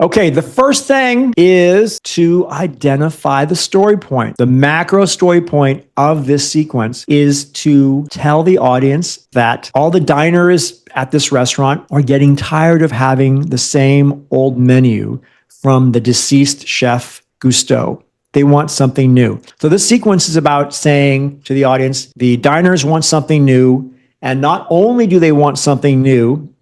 Okay, the first thing is to identify the story point. The macro story point of this sequence is to tell the audience that all the diners at this restaurant are getting tired of having the same old menu from the deceased chef Gusteau. They want something new. So this sequence is about saying to the audience, the diners want something new. And not only do they want something new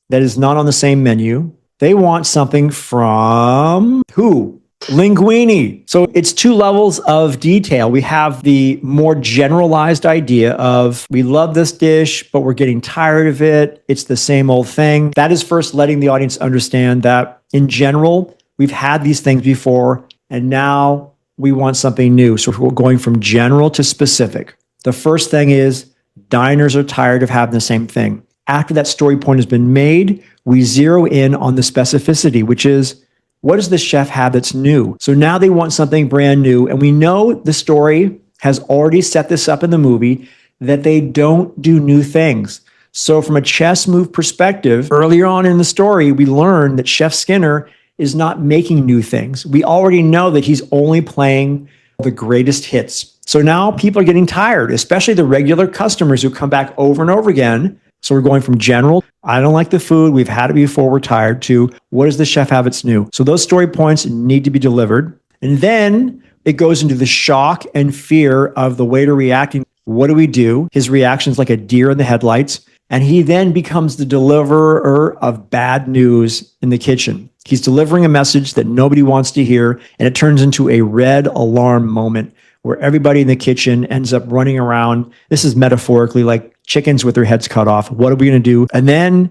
that is not on the same menu, they want something from who? Linguine. So it's two levels of detail. We have the more generalized idea of we love this dish, but we're getting tired of it. It's the same old thing. That is first letting the audience understand that in general, we've had these things before, and now we want something new. So we're going from general to specific. The first thing is diners are tired of having the same thing. After that story point has been made, we zero in on the specificity, which is what does the chef have that's new? So now they want something brand new. And we know the story has already set this up in the movie that they don't do new things. So from a chess move perspective, earlier on in the story, we learned that Chef Skinner is not making new things. We already know that he's only playing the greatest hits. So now people are getting tired, especially the regular customers who come back over and over again. So we're going from general, I don't like the food, we've had it before, we're tired, to what does the chef have that's new? So those story points need to be delivered. And then it goes into the shock and fear of the waiter reacting. What do we do? His reaction is like a deer in the headlights. And he then becomes the deliverer of bad news in the kitchen. He's delivering a message that nobody wants to hear, and it turns into a red alarm moment where everybody in the kitchen ends up running around. This is metaphorically like chickens with their heads cut off. What are we going to do? And then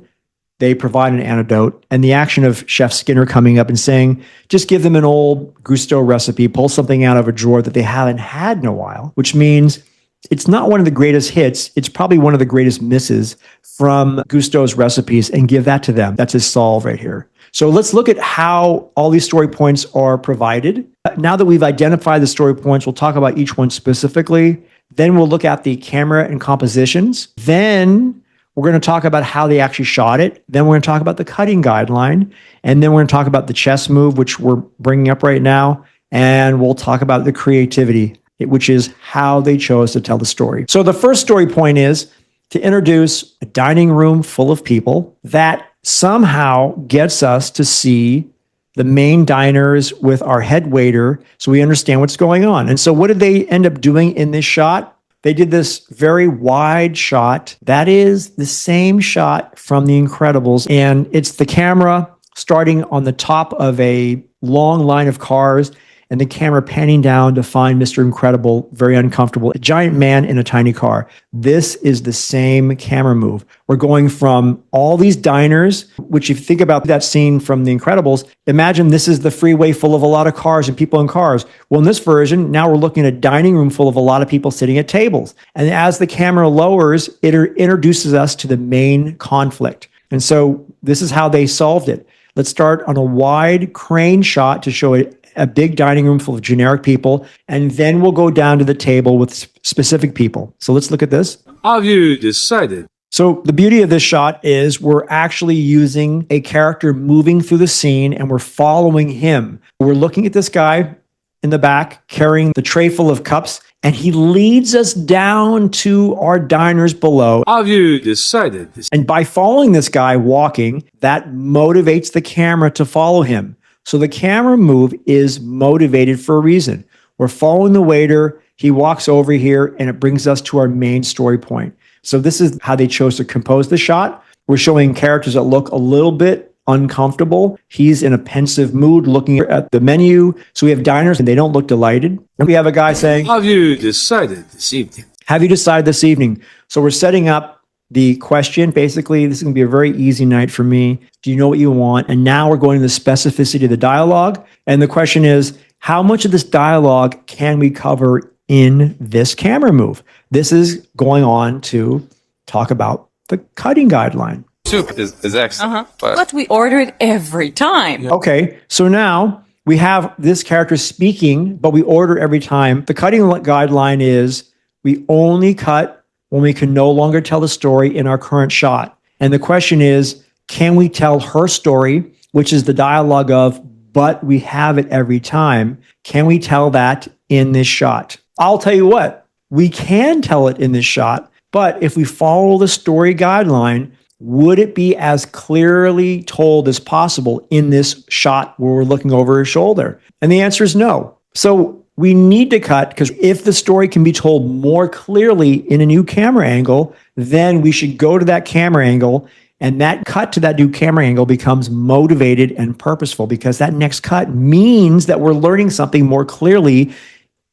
they provide an antidote, and the action of Chef Skinner coming up and saying, just give them an old Gusteau recipe, pull something out of a drawer that they haven't had in a while, which means it's not one of the greatest hits. It's probably one of the greatest misses from Gusteau's recipes, and give that to them. That's his solve right here. So let's look at how all these story points are provided. Now that we've identified the story points, we'll talk about each one specifically. Then we'll look at the camera and compositions. Then we're going to talk about how they actually shot it. Then we're going to talk about the cutting guideline. And then we're going to talk about the chess move, which we're bringing up right now. And we'll talk about the creativity, which is how they chose to tell the story. So the first story point is to introduce a dining room full of people that somehow gets us to see the main diners with our head waiter so we understand what's going on. And so what did they end up doing in this shot? They did this very wide shot. That is the same shot from The Incredibles. And it's the camera starting on the top of a long line of cars and the camera panning down to find Mr. Incredible, very uncomfortable, a giant man in a tiny car. This is the same camera move. We're going from all these diners, which if you think about that scene from The Incredibles, imagine this is the freeway full of a lot of cars and people in cars. Well, in this version, now we're looking at a dining room full of a lot of people sitting at tables. And as the camera lowers, it introduces us to the main conflict. And so this is how they solved it. Let's start on a wide crane shot to show a big dining room full of generic people, and then we'll go down to the table with specific people. So let's look at this. Have you decided? So the beauty of this shot is we're actually using a character moving through the scene, and we're following him. We're looking at this guy in the back carrying the tray full of cups, and he leads us down to our diners below. Have you decided? And by following this guy walking, that motivates the camera to follow him. So the camera move is motivated for a reason. We're following the waiter. He walks over here and it brings us to our main story point. So this is how they chose to compose the shot. We're showing characters that look a little bit uncomfortable. He's in a pensive mood looking at the menu. So we have diners and they don't look delighted. And we have a guy saying, Have you decided this evening? Have you decided this evening? So we're setting up the question. Basically, this is going to be a very easy night for me. Do you know what you want? And now we're going to the specificity of the dialogue. And the question is, how much of this dialogue can we cover in this camera move? This is going on to talk about the cutting guideline. Soup is excellent. But we order it every time. Okay, so now we have this character speaking, but we order every time. The cutting guideline is we only cut when we can no longer tell the story in our current shot. And the question is, can we tell her story, which is the dialogue of but we have it every time. Can we tell that in this shot? I'll tell you what, we can tell it in this shot, but if we follow the story guideline, would it be as clearly told as possible in this shot where we're looking over his shoulder? And the answer is no. So we need to cut, because if the story can be told more clearly in a new camera angle, then we should go to that camera angle, and that cut to that new camera angle becomes motivated and purposeful, because that next cut means that we're learning something more clearly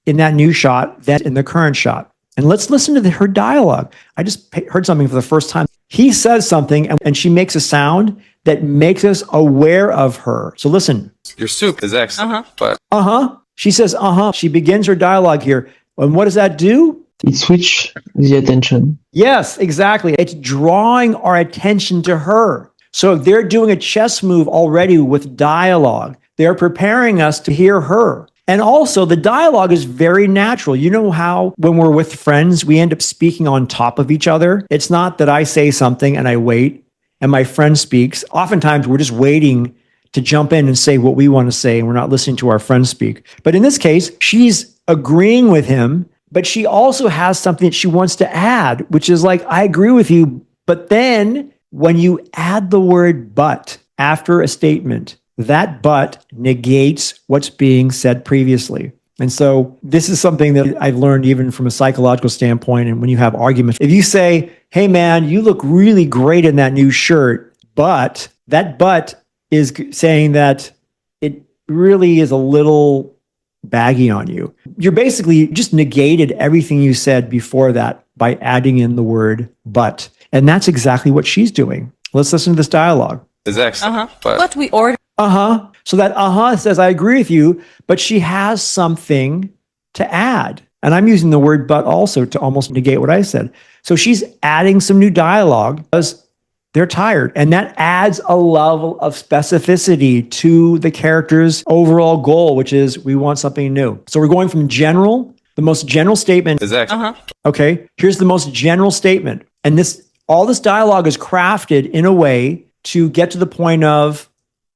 in that new shot than in the current shot. And let's listen to her dialogue. I just heard something for the first time. He says something, and she makes a sound that makes us aware of her. So listen. Your soup is excellent, but... She says, She begins her dialogue here. And what does that do? It switches the attention. Yes, exactly. It's drawing our attention to her. So they're doing a chess move already with dialogue. They're preparing us to hear her. And also, the dialogue is very natural. You know how when we're with friends, we end up speaking on top of each other? It's not that I say something and I wait and my friend speaks. Oftentimes, we're just waiting to jump in and say what we want to say, and we're not listening to our friend speak. But in this case, she's agreeing with him, but she also has something that she wants to add, which is like, I agree with you, but then when you add the word but after a statement, that but negates what's being said previously. And so this is something that I've learned even from a psychological standpoint. And when you have arguments, if you say, hey man, you look really great in that new shirt, but that but is saying that it really is a little baggy on you. You're basically just negated everything you said before that by adding in the word but. And that's exactly what she's doing. Let's listen to this dialogue. Is excellent, but we ordered. So that says, I agree with you, but she has something to add. And I'm using the word but also to almost negate what I said. So she's adding some new dialogue because they're tired. And that adds a level of specificity to the character's overall goal, which is we want something new. So we're going from general, the most general statement. is excellent. Okay, here's the most general statement. And all this dialogue is crafted in a way to get to the point of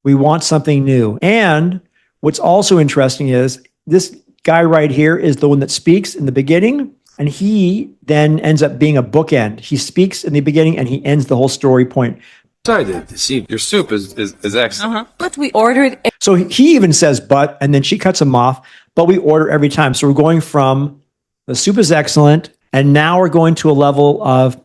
we want something new. And what's also interesting is this guy right here is the one that speaks in the beginning, and he then ends up being a bookend. He speaks in the beginning and he ends the whole story point. Decided this evening. Your soup is excellent. But we ordered. So he even says but, and then she cuts him off, but we order every time. So we're going from the soup is excellent, and now we're going to a level of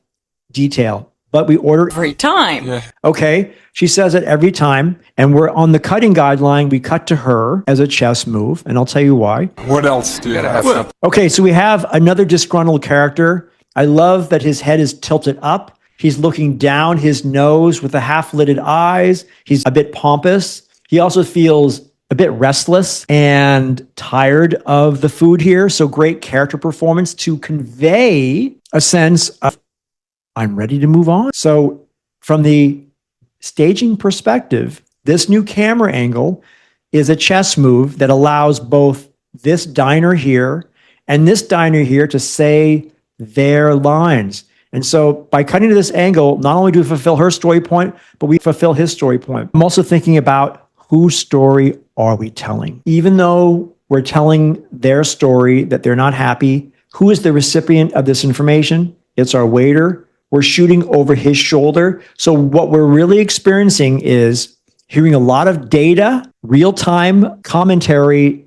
detail. But we order Every time. Yeah. Okay, she says it every time, and we're on the cutting guideline. We cut to her as a chess move, and I'll tell you why. What else do you have? Well, Okay, so we have another disgruntled character. I love that his head is tilted up. He's looking down his nose with the half-lidded eyes. He's a bit pompous. He also feels a bit restless and tired of the food here. So great character performance to convey a sense of I'm ready to move on. So from the staging perspective, this new camera angle is a chess move that allows both this diner here and this diner here to say their lines. And so by cutting to this angle, not only do we fulfill her story point, but we fulfill his story point. I'm also thinking about whose story are we telling? Even though we're telling their story that they're not happy, who is the recipient of this information? It's our waiter. We're shooting over his shoulder. So what we're really experiencing is hearing a lot of data, real-time commentary,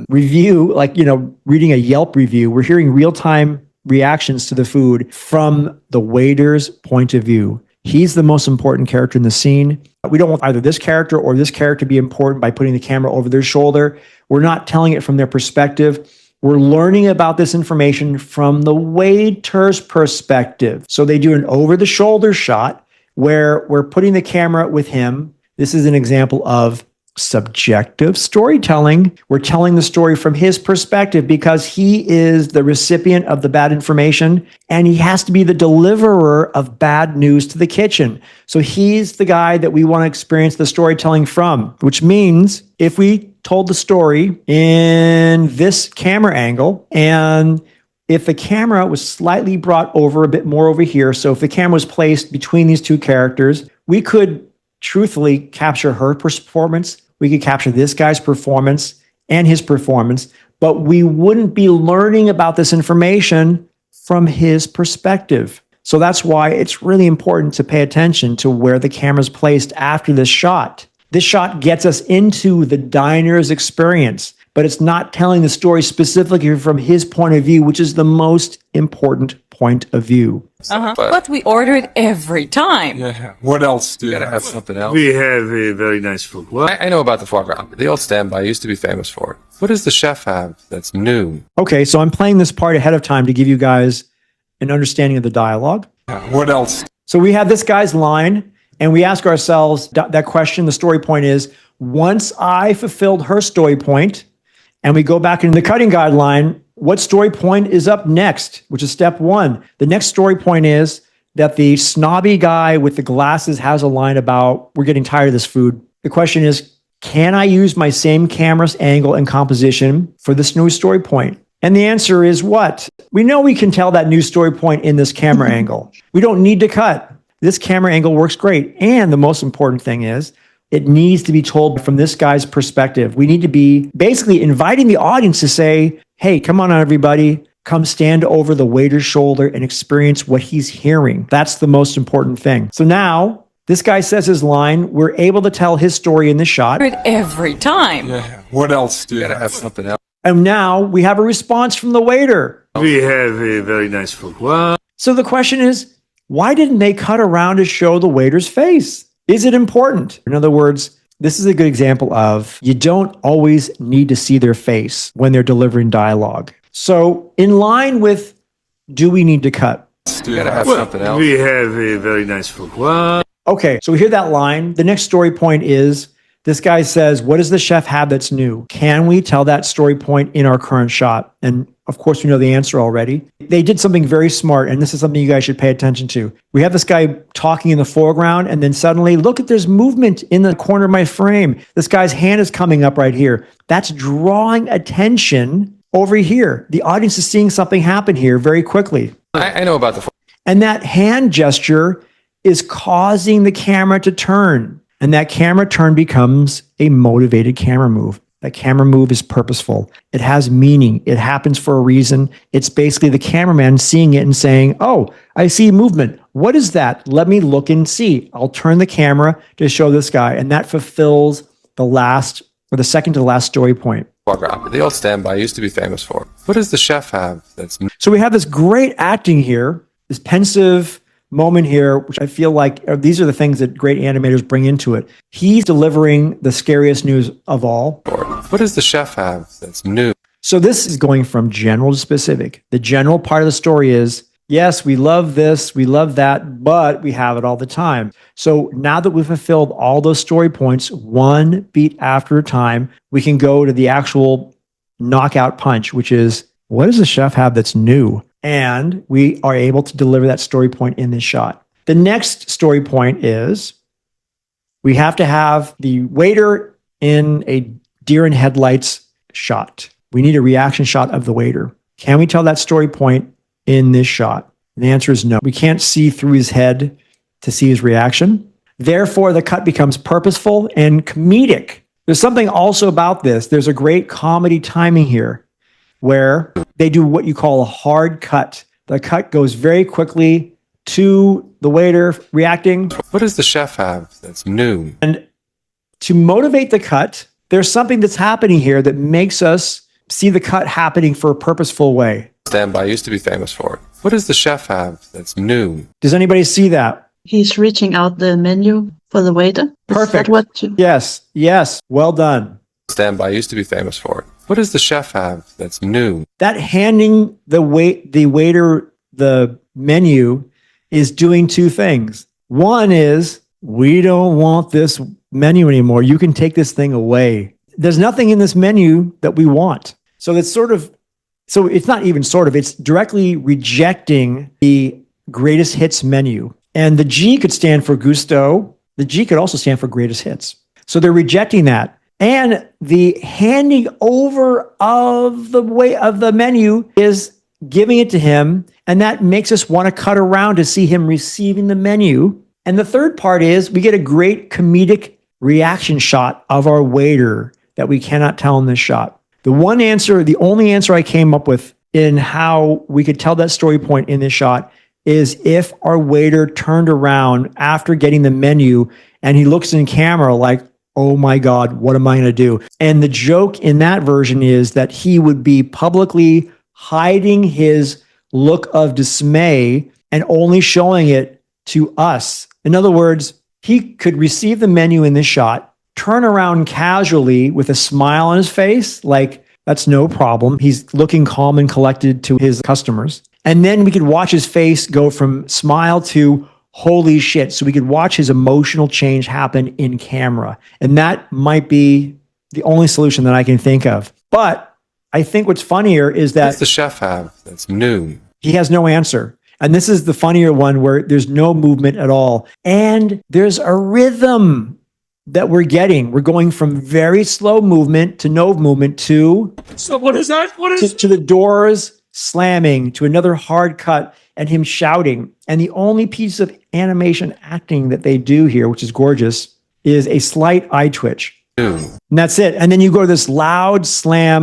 review, like, reading a Yelp review. We're hearing real-time reactions to the food from the waiter's point of view. He's the most important character in the scene. We don't want either this character or this character to be important by putting the camera over their shoulder. We're not telling it from their perspective. We're learning about this information from the waiter's perspective. So they do an over-the-shoulder shot where we're putting the camera with him. This is an example of subjective storytelling. We're telling the story from his perspective because he is the recipient of the bad information, and he has to be the deliverer of bad news to the kitchen. So he's the guy that we want to experience the storytelling from, which means if we told the story in this camera angle, and if the camera was slightly brought over a bit more over here, so if the camera was placed between these two characters, we could truthfully capture her performance We could capture this guy's performance and his performance, but we wouldn't be learning about this information from his perspective. So that's why it's really important to pay attention to where the camera's placed after this shot. This shot gets us into the diner's experience, but it's not telling the story specifically from his point of view, which is the most important point of view. But we order it every time. Yeah. What else do you Gotta have have? something else. We have a very nice food. What? I know about the foie gras. The old standby used to be famous for it. What does the chef have that's new? Okay, so I'm playing this part ahead of time to give you guys an understanding of the dialogue. What else? So we have this guy's line, and we ask ourselves that question. The story point is, once I fulfilled her story point, and we go back into the cutting guideline, what story point is up next, which is step one. The next story point is that the snobby guy with the glasses has a line about, we're getting tired of this food. The question is, can I use my same camera's angle and composition for this new story point? And the answer is what? We know we can tell that new story point in this camera angle. We don't need to cut. This camera angle works great. And the most important thing is, it needs to be told from this guy's perspective. We need to be basically inviting the audience to say, hey, come on, everybody, come stand over the waiter's shoulder and experience what he's hearing. That's the most important thing. So now this guy says his line. We're able to tell his story in the shot. Order it every time. Yeah. What else do you Gotta have? have something else. And now we have a response from the waiter. We have a very nice food. What? So the question is, why didn't they cut around to show the waiter's face? Is it important? In other words, this is a good example of you don't always need to see their face when they're delivering dialogue. So in line with, do we need to cut? Gotta have something else. We have a very nice food. What? Okay, so we hear that line. The next story point is, this guy says, what does the chef have that's new? Can we tell that story point in our current shot? And of course, we know the answer already. They did something very smart, and this is something you guys should pay attention to. We have this guy talking in the foreground, and then suddenly, look at there's movement in the corner of my frame. This guy's hand is coming up right here. That's drawing attention over here. The audience is seeing something happen here very quickly. I know about the And that hand gesture is causing the camera to turn. And that camera turn becomes a motivated camera move. That camera move is purposeful. It has meaning. It happens for a reason. It's basically the cameraman seeing it and saying, oh, I see movement. What is that? Let me look and see. I'll turn the camera to show this guy. And that fulfills the last, or the second to last story point. foie gras. The old standby used to be famous for it. What does the chef have that's new? So we have this great acting here, this pensive moment here, which I feel like these are the things that great animators bring into it. He's delivering the scariest news of all. What does the chef have that's new? So this is going from general to specific. The general part of the story is, yes, we love this, we love that, but we have it all the time. So now that we've fulfilled all those story points, one beat after a time, we can go to the actual knockout punch, which is, what does the chef have that's new? And we are able to deliver that story point in this shot. The next story point is, we have to have the waiter in a deer in headlights shot. We need a reaction shot of the waiter. Can we tell that story point in this shot? And the answer is no. We can't see through his head to see his reaction. Therefore, the cut becomes purposeful and comedic. There's something also about this. There's a great comedy timing here where they do what you call a hard cut. The cut goes very quickly to the waiter reacting. What does the chef have that's new? And to motivate the cut, there's something that's happening here that makes us see the cut happening for a purposeful way. Standby used to be famous for it. What does the chef have that's new? Does anybody see that? He's reaching out the menu for the waiter. Is Perfect. that what you... Yes. Well done. Standby used to be famous for it. What does the chef have that's new? That handing the waiter the menu is doing two things. One is, we don't want this menu anymore. You can take this thing away. There's nothing in this menu that we want. So it's not even sort of, it's directly rejecting the greatest hits menu. And the G could stand for gusto. The G could also stand for greatest hits. So they're rejecting that. And the handing over of the menu is giving it to him. And that makes us want to cut around to see him receiving the menu. And the third part is we get a great comedic reaction shot of our waiter that we cannot tell in this shot? The only answer I came up with in how we could tell that story point in this shot is if our waiter turned around after getting the menu and he looks in camera like, oh my God, what am I going to do? And the joke in that version is that he would be publicly hiding his look of dismay and only showing it to us. In other words, he could receive the menu in this shot, turn around casually with a smile on his face, like that's no problem. He's looking calm and collected to his customers. And then we could watch his face go from smile to holy shit. So we could watch his emotional change happen in camera. And that might be the only solution that I can think of. But I think what's funnier is What does that the chef have that's new? he has no answer. And this is the funnier one where there's no movement at all. And there's a rhythm that we're getting. We're going from very slow movement to no movement to... So what is that? What is... to the doors slamming, to another hard cut and him shouting. And the only piece of animation acting that they do here, which is gorgeous, is a slight eye twitch. New. And that's it. And then you go to this loud slam